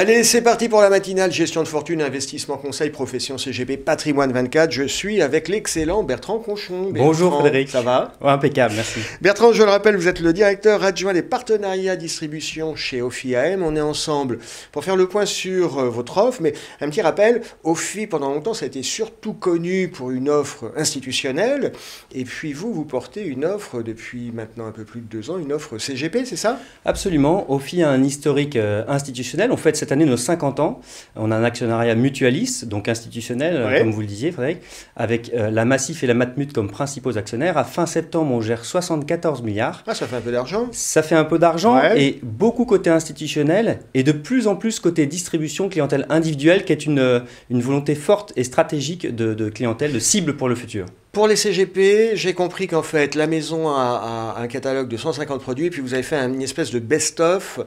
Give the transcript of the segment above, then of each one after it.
Allez, c'est parti pour la matinale gestion de fortune, investissement, conseil, profession CGP, patrimoine 24. Je suis avec l'excellent Bertrand Conchon. Bonjour Frédéric. Ça va? Impeccable, merci. Bertrand, je le rappelle, vous êtes le directeur adjoint des partenariats distribution chez Ophi AM. On est ensemble pour faire le point sur votre offre, mais un petit rappel, Ophi pendant longtemps ça a été surtout connu pour une offre institutionnelle, et puis vous portez une offre depuis maintenant un peu plus de 2 ans, une offre CGP, c'est ça? Absolument, Ophi a un historique institutionnel. On fait cette année nos 50 ans. On a un actionnariat mutualiste, donc institutionnel, Ouais. comme vous le disiez Frédéric, avec la Massif et la Matmut comme principaux actionnaires. À fin septembre, on gère 74 milliards. Ah, ça fait un peu d'argent. Ça fait un peu d'argent Ouais. et beaucoup côté institutionnel et de plus en plus côté distribution, clientèle individuelle, qui est une volonté forte et stratégique de clientèle, de cible pour le futur. Pour les CGP, j'ai compris qu'en fait, la maison a un catalogue de 150 produits, et puis vous avez fait une espèce de best-of,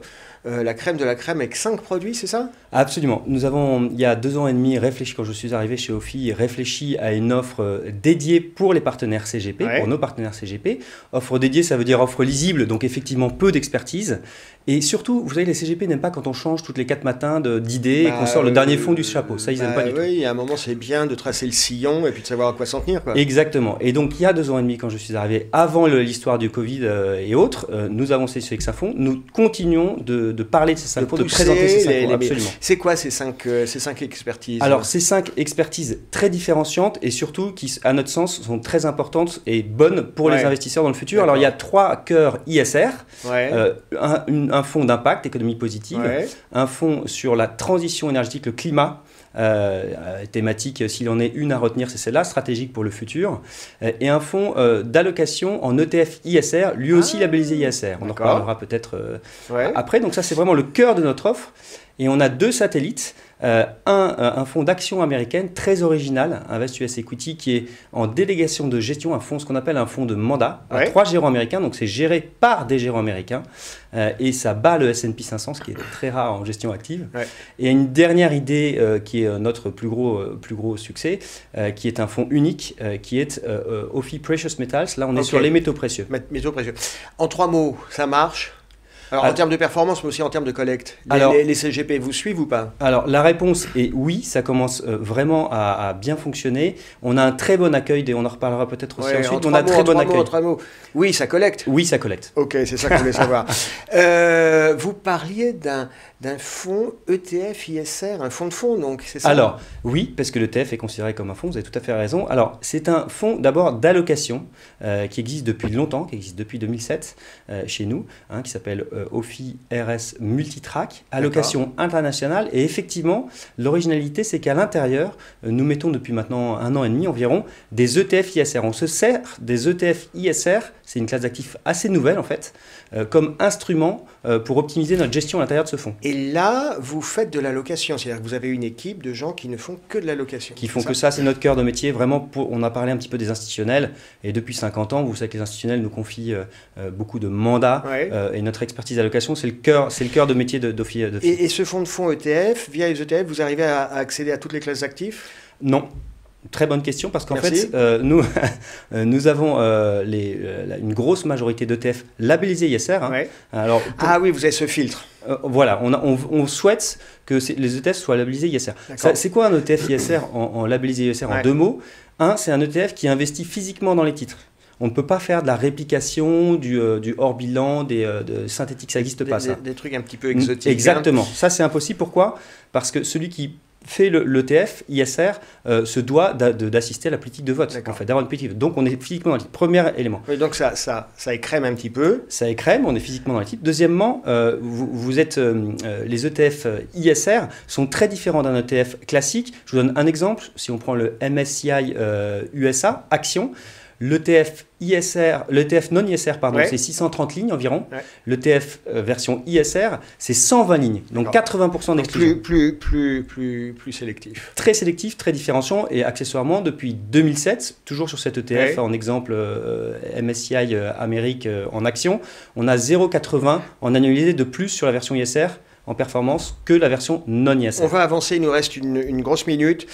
la crème de la crème avec 5 produits, c'est ça? Absolument. Nous avons, il y a 2 ans et demi, réfléchi, quand je suis arrivé chez Ophi, réfléchi à une offre dédiée pour les partenaires CGP, Ouais. pour nos partenaires CGP. Offre dédiée, ça veut dire offre lisible, donc effectivement peu d'expertise. Et surtout, vous savez, les CGP n'aiment pas quand on change toutes les 4 matins d'idées et qu'on sort le dernier fond du chapeau. Ça, ils n'aiment pas du tout. Oui, à un moment, c'est bien de tracer le sillon et puis de savoir à quoi s'en tenir, quoi. Exactement. Et donc, il y a 2 ans et demi, quand je suis arrivé, avant l'histoire du Covid et autres, nous avons cessé avec Safon. Nous continuons de parler de ces 5 fonds, de pousser présenter ces 5 les- fonds. les- Absolument. C'est quoi ces cinq expertises? Alors, ces 5 expertises très différenciantes et surtout qui, à notre sens, sont très importantes et bonnes pour Ouais. les investisseurs dans le futur. D'accord. Alors, il y a 3 cœurs ISR, Ouais. un fonds d'impact, économie positive, Ouais. un fonds sur la transition énergétique, le climat, thématique, s'il en est une à retenir, c'est celle-là, stratégique pour le futur, et un fonds d'allocation en ETF ISR, lui aussi labellisé ISR. On en D'accord. reparlera peut-être Ouais. après. Donc ça, c'est vraiment le cœur de notre offre. Et on a 2 satellites. Un fonds d'action américaine très original, Invest US Equity, qui est en délégation de gestion, un fonds, ce qu'on appelle un fonds de mandat, à Ouais. 3 gérants américains, donc c'est géré par des gérants américains, et ça bat le S&P 500, ce qui est très rare en gestion active. Ouais. Et une dernière idée qui est notre plus gros succès, qui est un fonds unique, qui est Ophi Precious Metals. Là, on est Ok. sur les métaux précieux. Métaux précieux. En 3 mots, ça marche? Alors, en Alors- termes de performance, mais aussi en termes de collecte. Alors- Les CGP vous suivent ou pas? Alors, la réponse est oui, ça commence vraiment à bien fonctionner. On a un très bon accueil, on en reparlera peut-être aussi Ouais, ensuite, en mais on trois a un mots, très en bon trois mots, accueil. en 3 mots. Oui, ça collecte. Oui, ça collecte. Ok, c'est ça que je voulais savoir. Vous parliez d'un fonds ETF ISR, un fonds de fonds, donc, c'est ça? Alors, oui, parce que l'ETF est considéré comme un fonds, vous avez tout à fait raison. Alors, c'est un fonds d'abord d'allocation qui existe depuis longtemps, qui existe depuis 2007 chez nous, qui s'appelle Ophi RS Multitrack, allocation internationale. Et effectivement, l'originalité, c'est qu'à l'intérieur, nous mettons depuis maintenant 1 an et demi environ des ETF ISR. On se sert des ETF ISR, c'est une classe d'actifs assez nouvelle en fait, comme instrument pour optimiser notre gestion à l'intérieur de ce fonds. Et là, vous faites de l'allocation, c'est-à-dire que vous avez une équipe de gens qui ne font que de l'allocation. Qui font c'est que ça, c'est notre cœur de métier. Vraiment, on a parlé un petit peu des institutionnels. Et depuis 50 ans, vous savez que les institutionnels nous confient beaucoup de mandats. Ouais. Et notre expertise d'allocation, c'est le cœur de métier d'Ophi. Et ce fonds de fonds ETF, via les ETF, vous arrivez à accéder à toutes les classes d'actifs? Non. Très bonne question parce qu'en Merci. fait, nous avons une grosse majorité d'ETF labellisés ISR. Ouais. Alors, Ah oui, vous avez ce filtre. voilà, on souhaite que les ETF soient labellisés ISR. D'accord. C'est quoi un ETF ISR en labellisé ISR en Ouais. 2 mots? Un, c'est un ETF qui investit physiquement dans les titres. On ne peut pas faire de la réplication, du hors-bilan, de synthétique, ça n'existe pas ça. Des trucs un petit peu exotiques. Exactement, ça c'est impossible. Pourquoi? Parce que celui qui fait l'ETF, ISR, se doit d'assister à la politique de vote, D'accord. en fait, d'avoir une politique de vote. Donc on est physiquement dans le titre. Premier élément. Oui, donc ça écrème un petit peu. Ça écrème, on est physiquement dans les titres. Deuxièmement, les ETF ISR sont très différents d'un ETF classique. Je vous donne un exemple. Si on prend le MSCI USA, Action, l'ETF non ISR, pardon, Ouais. c'est 630 lignes environ. Ouais. L'ETF version ISR, c'est 120 lignes. Donc D'accord. 80% d'exclusion. Plus sélectif. Très sélectif, très différenciant et accessoirement depuis 2007, toujours sur cet ETF, Ouais. en exemple MSCI Amérique en action, on a 0,80 en annualisé de plus sur la version ISR en performance que la version non ISR. On va avancer, il nous reste une grosse minute.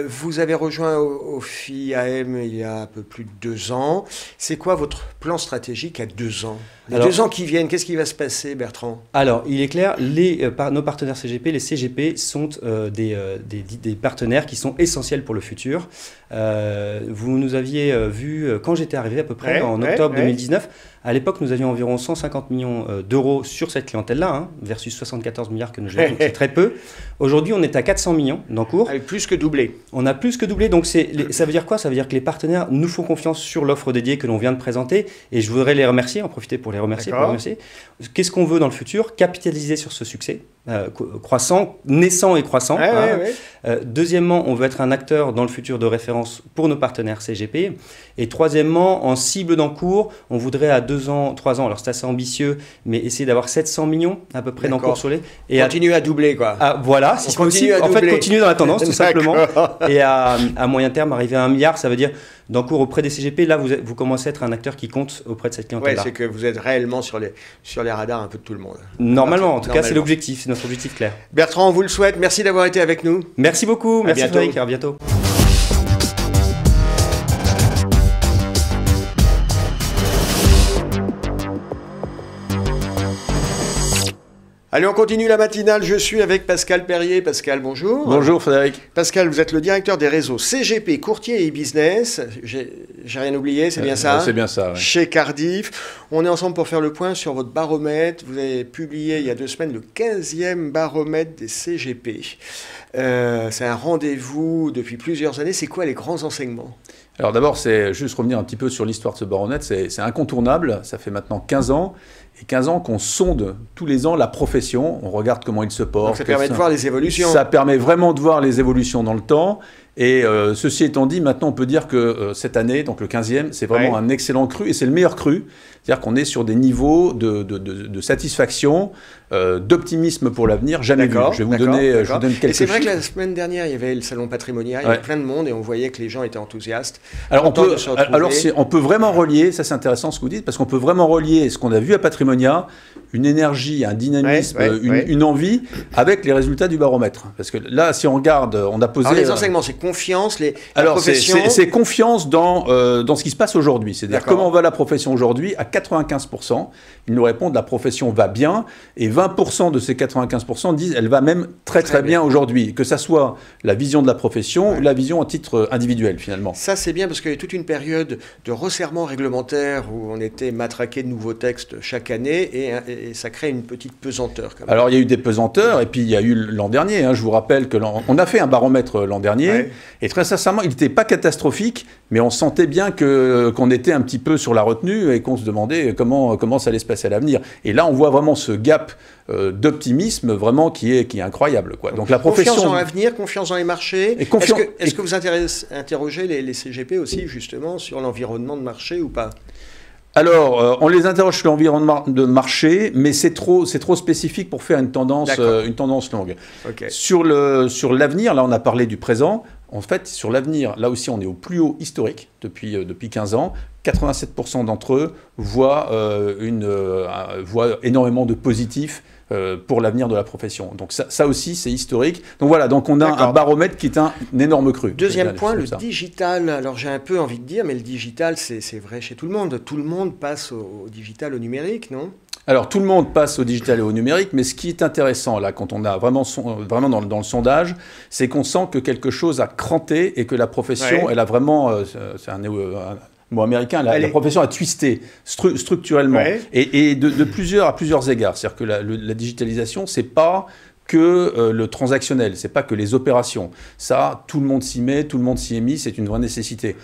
Vous avez rejoint Ophi AM il y a un peu plus de 2 ans. C'est quoi votre plan stratégique à 2 ans? Les 2 ans qui viennent, qu'est-ce qui va se passer, Bertrand? Alors, il est clair, nos partenaires CGP, les CGP, sont des partenaires qui sont essentiels pour le futur. Vous nous aviez vu quand j'étais arrivé à peu près en octobre 2019. À l'époque, nous avions environ 150 millions d'euros sur cette clientèle-là, hein, versus 74 milliards que nous gérons, donc c'est très peu. Aujourd'hui, on est à 400 millions d'encours. Avec plus que doublé. On a plus que doublé, donc ça veut dire quoi? Ça veut dire que les partenaires nous font confiance sur l'offre dédiée que l'on vient de présenter, et je voudrais les remercier, en profiter pour les remercier. Qu'est-ce qu'on veut dans le futur? Capitaliser sur ce succès, croissant, naissant et croissant. Deuxièmement, on veut être un acteur dans le futur de référence pour nos partenaires CGP. Et troisièmement, en cible d'encours, on voudrait à 2 ans, 3 ans, alors c'est assez ambitieux, mais essayer d'avoir 700 millions à peu près d'encours sur les... Et continuer à doubler, quoi. Voilà, si possible. En fait, continuer dans la tendance, tout simplement. Et à moyen terme, arriver à 1 milliard, ça veut dire d'encours auprès des CGP. Là, vous commencez à être un acteur qui compte auprès de cette clientèle-là. Oui, c'est que vous êtes réellement sur les radars un peu de tout le monde. Normalement, en tout cas, c'est l'objectif, c'est notre objectif clair. Bertrand, on vous le souhaite. Merci d'avoir été avec nous. Merci beaucoup. Merci Frédéric. À bientôt. Allez, on continue la matinale. Je suis avec Pascal Perrier. Pascal, bonjour. Bonjour Frédéric. Pascal, vous êtes le directeur des réseaux CGP, courtier et business. J'ai rien oublié, c'est bien ça? C'est bien ça, oui. Chez Cardif. On est ensemble pour faire le point sur votre baromètre. Vous avez publié il y a 2 semaines le 15e baromètre des CGP. C'est un rendez-vous depuis plusieurs années. C'est quoi les grands enseignements? Alors d'abord, c'est juste revenir un petit peu sur l'histoire de ce baromètre. C'est incontournable. Ça fait maintenant 15 ans. Et 15 ans qu'on sonde tous les ans la profession. On regarde comment il se porte. Donc ça permet de voir les évolutions. Ça permet vraiment de voir les évolutions dans le temps. Et ceci étant dit, maintenant on peut dire que cette année, donc le 15e, c'est vraiment un excellent cru. Et c'est le meilleur cru. C'est-à-dire qu'on est sur des niveaux de satisfaction, d'optimisme pour l'avenir, jamais vu. Je vais vous donner quelques chiffres. Et c'est vrai que la semaine dernière, il y avait le salon patrimonial, il y avait plein de monde et on voyait que les gens étaient enthousiastes. Alors on peut vraiment relier, ça c'est intéressant ce que vous dites, parce qu'on peut vraiment relier ce qu'on a vu à Patrimonia, une énergie, un dynamisme, une envie, avec les résultats du baromètre. Parce que là, si on regarde, on a posé... Alors les enseignements, c'est confiance, la profession... C'est confiance dans ce qui se passe aujourd'hui. C'est-à-dire comment va la profession aujourd'hui. À 95%, ils nous répondent la profession va bien, et 20% de ces 95% disent elle va même très bien aujourd'hui. Que ça soit la vision de la profession ou la vision à titre individuel, finalement. Ça, c'est bien parce qu'il y a toute une période de resserrement réglementaire où on était matraqué de nouveaux textes chaque année et ça crée une petite pesanteur. Quand même. Alors, il y a eu des pesanteurs et puis il y a eu l'an dernier. Je vous rappelle qu'on a fait un baromètre l'an dernier et très sincèrement, il n'était pas catastrophique, mais on sentait bien qu'on était un petit peu sur la retenue et qu'on se demandait comment ça allait se passer à l'avenir. Et là, on voit vraiment ce gap d'optimisme vraiment qui est incroyable, quoi. Donc la profession... Confiance dans l'avenir, confiance dans les marchés. Est-ce que vous interrogez les CGP aussi justement sur l'environnement de marché ou pas? Alors, on les interroge sur l'environnement de marché, mais c'est trop spécifique pour faire une tendance longue. Okay. Sur l'avenir, là on a parlé du présent. En fait, sur l'avenir, là aussi on est au plus haut historique depuis 15 ans. 87% d'entre eux voient énormément de positifs pour l'avenir de la profession. Donc ça aussi, c'est historique. Donc voilà, donc on a un baromètre qui est un énorme cru. Deuxième point, le digital. Alors j'ai un peu envie de dire, mais le digital, c'est vrai chez tout le monde. Tout le monde passe au digital, au numérique, non ? Alors, tout le monde passe au digital et au numérique, mais ce qui est intéressant, là, quand on a vraiment dans le sondage, c'est qu'on sent que quelque chose a cranté et que la profession, elle a vraiment... c'est un mot américain, la profession a twisté structurellement et à plusieurs égards. C'est-à-dire que la digitalisation, c'est pas que le transactionnel, c'est pas que les opérations. Ça, tout le monde s'y met, tout le monde s'y est mis, c'est une vraie nécessité.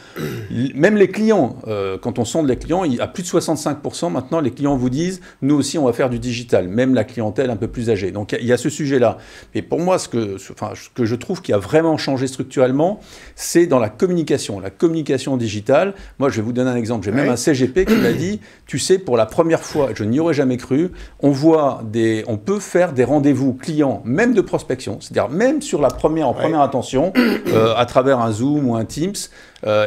Même les clients, quand on sonde les clients, à plus de 65% maintenant, les clients vous disent, nous aussi, on va faire du digital, même la clientèle un peu plus âgée. Donc, il y a ce sujet-là. Mais pour moi, ce que je trouve qui a vraiment changé structurellement, c'est dans la communication digitale. Moi, je vais vous donner un exemple. J'ai même un CGP qui m'a dit, tu sais, pour la première fois, je n'y aurais jamais cru, on peut faire des rendez-vous clients même de prospection, c'est-à-dire même sur en première intention, à travers un Zoom ou un Teams,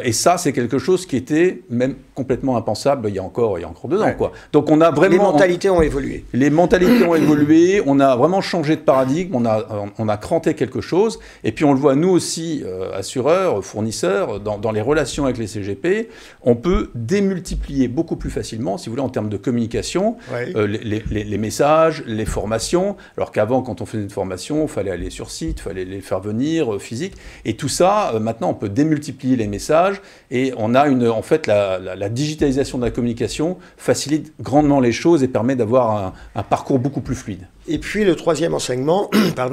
Et ça, c'est quelque chose qui était même complètement impensable il y a encore 2 ans. Quoi. Donc on a vraiment... Les mentalités ont évolué. Les mentalités ont évolué, on a vraiment changé de paradigme, on a cranté quelque chose. Et puis on le voit, nous aussi, assureurs, fournisseurs, dans les relations avec les CGP, on peut démultiplier beaucoup plus facilement, si vous voulez, en termes de communication, les messages, les formations. Alors qu'avant, quand on faisait une formation, il fallait aller sur site, il fallait les faire venir, physique. Et tout ça, maintenant, on peut démultiplier les messages. Et on a en fait, la digitalisation de la communication facilite grandement les choses et permet d'avoir un parcours beaucoup plus fluide. Et puis le troisième enseignement,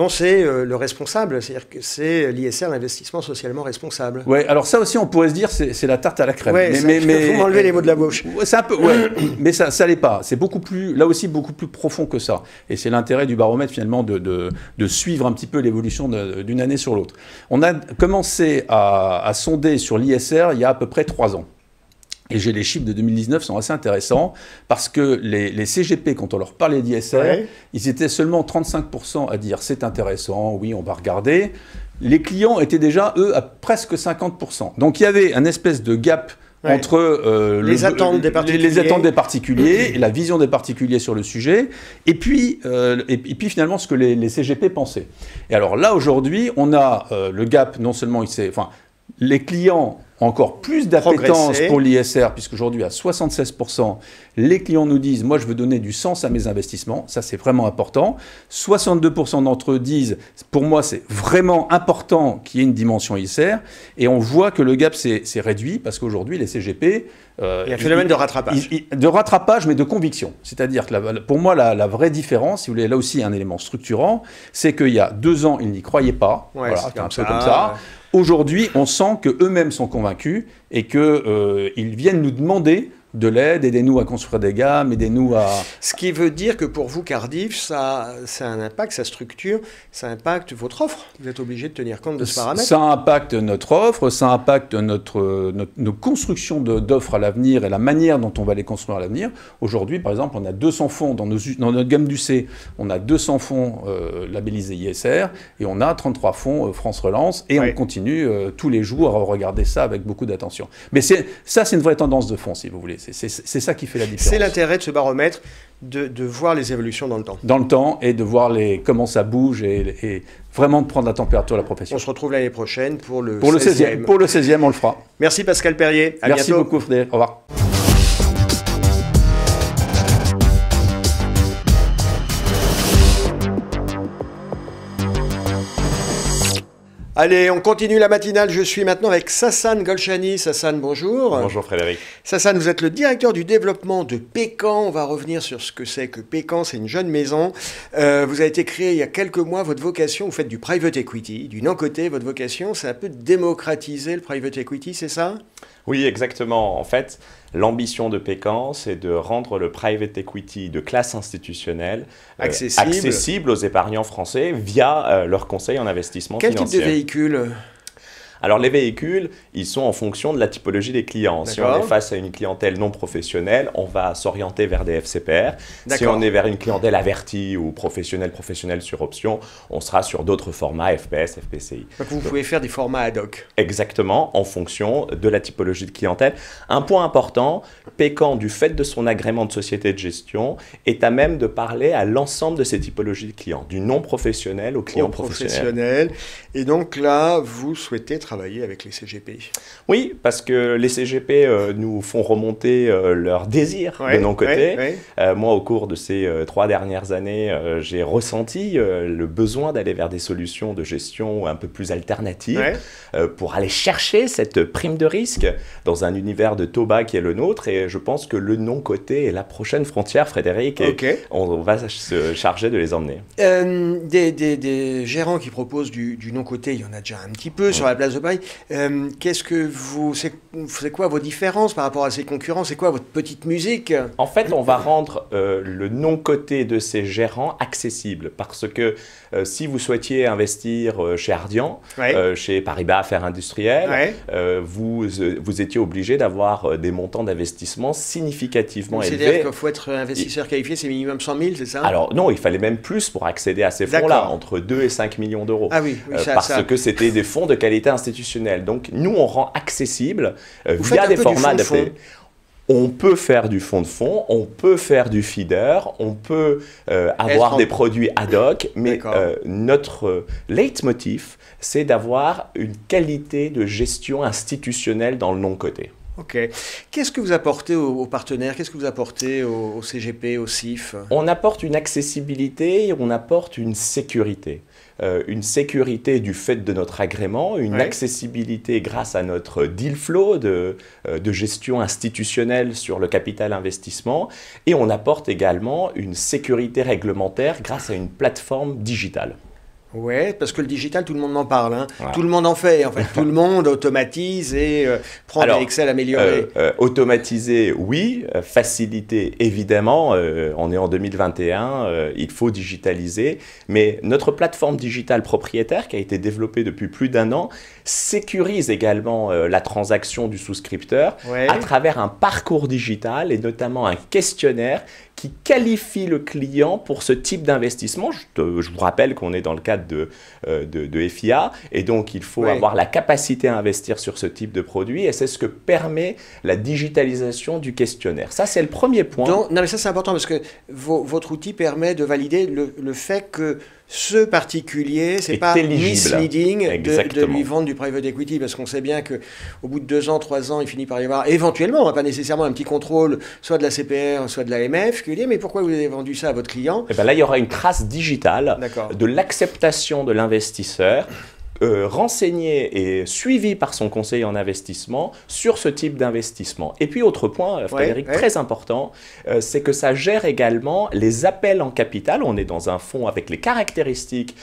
c'est le responsable, c'est-à-dire que c'est l'ISR, l'investissement socialement responsable. Oui, alors ça aussi, on pourrait se dire, c'est la tarte à la crème. Ouais, faut m'enlever les mots de la bouche. C'est un peu, mais ça l'est pas. C'est beaucoup plus, là aussi, beaucoup plus profond que ça. Et c'est l'intérêt du baromètre finalement de suivre un petit peu l'évolution d'une année sur l'autre. On a commencé à sonder sur l'ISR il y a à peu près 3 ans. Et j'ai les chiffres de 2019 sont assez intéressants parce que les CGP, quand on leur parlait d'ISR, ils étaient seulement 35% à dire c'est intéressant, oui, on va regarder. Les clients étaient déjà, eux, à presque 50%. Donc il y avait un espèce de gap entre les attentes des particuliers et la vision des particuliers sur le sujet, et puis finalement ce que les CGP pensaient. Et alors là, aujourd'hui, on a le gap, non seulement les clients ont encore plus d'appétence pour l'ISR, puisqu'aujourd'hui, à 76%, les clients nous disent « moi, je veux donner du sens à mes investissements ». Ça, c'est vraiment important. 62% d'entre eux disent « pour moi, c'est vraiment important qu'il y ait une dimension ISR ». Et on voit que le gap s'est réduit, parce qu'aujourd'hui, les CGP... il y a un phénomène de rattrapage. De rattrapage, mais de conviction. C'est-à-dire que pour moi, la vraie différence, si vous voulez, là aussi, un élément structurant, c'est qu'il y a 2 ans, ils n'y croyaient pas. Ouais, voilà, c'est un peu comme ça. Aujourd'hui, on sent qu'eux-mêmes sont convaincus et qu'ils viennent nous demander de l'aide, aidez-nous à construire des gammes, aidez-nous à... Ce qui veut dire que pour vous, Cardif, ça a un impact, sa structure, ça impacte votre offre. Vous êtes obligé de tenir compte de ce paramètre. Ça impacte notre offre, ça impacte nos constructions d'offres à l'avenir et la manière dont on va les construire à l'avenir. Aujourd'hui, par exemple, on a 200 fonds dans notre gamme du C, on a 200 fonds labellisés ISR et on a 33 fonds France Relance et on continue tous les jours à regarder ça avec beaucoup d'attention. Mais ça, c'est une vraie tendance de fond, si vous voulez. C'est ça qui fait la différence. C'est l'intérêt de ce baromètre, de voir les évolutions dans le temps. Dans le temps, et de voir comment ça bouge, et vraiment de prendre la température de la profession. On se retrouve l'année prochaine pour le 16e. Pour le 16e, on le fera. Merci Pascal Perrier. À Merci bientôt. beaucoup Frédéric. Au revoir. Allez, on continue la matinale. Je suis maintenant avec Sassane Golchani. Sassane, bonjour. Bonjour Frédéric. Sassane, vous êtes le directeur du développement de Pécan. On va revenir sur ce que c'est que Pécan. C'est une jeune maison. Vous avez été créé il y a quelques mois. Votre vocation, vous faites du private equity. Du non-coté, votre vocation, c'est un peu de démocratiser le private equity, c'est ça ? Oui, exactement. En fait, l'ambition de Pécan, c'est de rendre le private equity de classe institutionnelle accessible aux épargnants français via leur conseil en investissement financier. Quel type de véhicule ? Alors les véhicules, ils sont en fonction de la typologie des clients. Si on est face à une clientèle non professionnelle, on va s'orienter vers des FCPR. Si on est vers une clientèle avertie ou professionnelle sur option, on sera sur d'autres formats, FPS, FPCI. Donc vous pouvez faire des formats ad hoc. Exactement, en fonction de la typologie de clientèle. Un point important, Pécan, du fait de son agrément de société de gestion, est à même de parler à l'ensemble de ces typologies de clients, du non professionnel au client professionnel. Et donc là, vous souhaitez travailler avec les CGP. Oui, parce que les CGP nous font remonter leur désir de non-coté. Moi, au cours de ces 3 dernières années, j'ai ressenti le besoin d'aller vers des solutions de gestion un peu plus alternatives pour aller chercher cette prime de risque dans un univers de taux bas qui est le nôtre. Et je pense que le non-coté est la prochaine frontière, Frédéric, et on va se charger de les emmener. Des gérants qui proposent du non-coté, il y en a déjà un petit peu sur la place de Paris. C'est quoi vos différences par rapport à ces concurrents? C'est quoi votre petite musique? En fait, on va rendre le non-coté de ces gérants accessible parce que si vous souhaitiez investir chez Ardian, chez Paribas Affaires Industrielles, vous étiez obligé d'avoir des montants d'investissement significativement élevés. C'est-à-dire qu'il faut être investisseur qualifié, c'est minimum 100 000, c'est ça? Alors non, il fallait même plus pour accéder à ces fonds-là, entre 2 et 5 millions d'euros. Ah oui, parce que c'était des fonds de qualité institutionnelle. institutionnel. Donc, nous, on rend accessible via des formats adaptés. On peut faire du fonds de fonds, on peut faire du feeder, on peut avoir des produits ad hoc, mais notre leitmotiv, c'est d'avoir une qualité de gestion institutionnelle dans le non-coté. Ok. Qu'est-ce que vous apportez aux partenaires? Qu'est-ce que vous apportez au CGP, au CIF? On apporte une accessibilité et on apporte une sécurité. Une sécurité du fait de notre agrément, une accessibilité grâce à notre deal flow de gestion institutionnelle sur le capital investissement, et on apporte également une sécurité réglementaire grâce à une plateforme digitale. Ouais, parce que le digital, tout le monde en parle. Hein. Voilà. Tout le monde en fait. En fait, tout le monde automatise et prend des Excel améliorés. Automatiser, oui. Faciliter, évidemment. On est en 2021, il faut digitaliser. Mais notre plateforme digitale propriétaire, qui a été développée depuis plus d'1 an, sécurise également la transaction du souscripteur à travers un parcours digital et notamment un questionnaire qui qualifie le client pour ce type d'investissement. Je vous rappelle qu'on est dans le cadre de FIA et donc il faut avoir la capacité à investir sur ce type de produit et c'est ce que permet la digitalisation du questionnaire. Ça, c'est le premier point. Donc, non, mais ça, c'est important parce que votre outil permet de valider le fait que ce particulier, c'est pas misleading de lui vendre du private equity, parce qu'on sait bien qu'au bout de 2 ans, 3 ans, il finit par y avoir éventuellement, pas nécessairement un petit contrôle, soit de la CPR, soit de l'AMF, qui lui dit mais pourquoi vous avez vendu ça à votre client? Et bien là, il y aura une trace digitale de l'acceptation de l'investisseur, renseigné et suivi par son conseiller en investissement sur ce type d'investissement. Et puis autre point, Frédéric, très important, c'est que ça gère également les appels en capital. On est dans un fonds avec les caractéristiques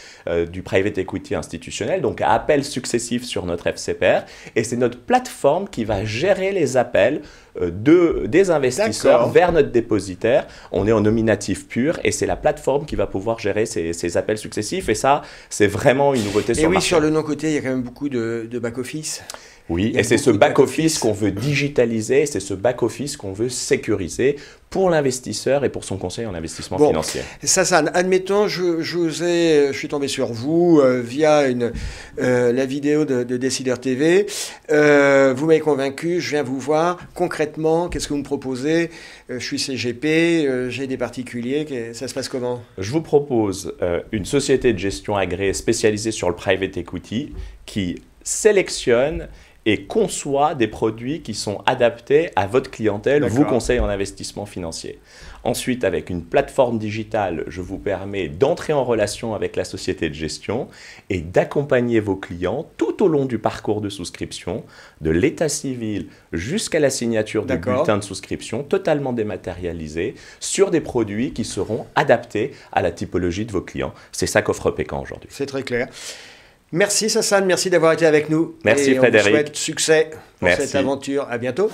du private equity institutionnel, donc à appels successifs sur notre FCPR, et c'est notre plateforme qui va gérer les appels des investisseurs vers notre dépositaire. On est en nominatif pur et c'est la plateforme qui va pouvoir gérer ces appels successifs et ça, c'est vraiment une nouveauté sur le marché. Sur le non-coté, il y a quand même beaucoup de back-office. Oui, et c'est ce back-office qu'on veut digitaliser, c'est ce back-office qu'on veut sécuriser pour l'investisseur et pour son conseil en investissement financier. Ça, admettons, je suis tombé sur vous via la vidéo de Décideur TV. Vous m'avez convaincu, je viens vous voir. Concrètement, qu'est-ce que vous me proposez? Je suis CGP, j'ai des particuliers, ça se passe comment? Je vous propose une société de gestion agréée spécialisée sur le private equity qui sélectionne et conçoit des produits qui sont adaptés à votre clientèle, vous conseillez en investissement financier. Ensuite, avec une plateforme digitale, je vous permets d'entrer en relation avec la société de gestion et d'accompagner vos clients tout au long du parcours de souscription, de l'état civil jusqu'à la signature du bulletin de souscription, totalement dématérialisé, sur des produits qui seront adaptés à la typologie de vos clients. C'est ça qu'offre Pécan aujourd'hui. C'est très clair. Merci Sassane, merci d'avoir été avec nous. Merci et Frédéric. On vous souhaite succès pour cette aventure. À bientôt.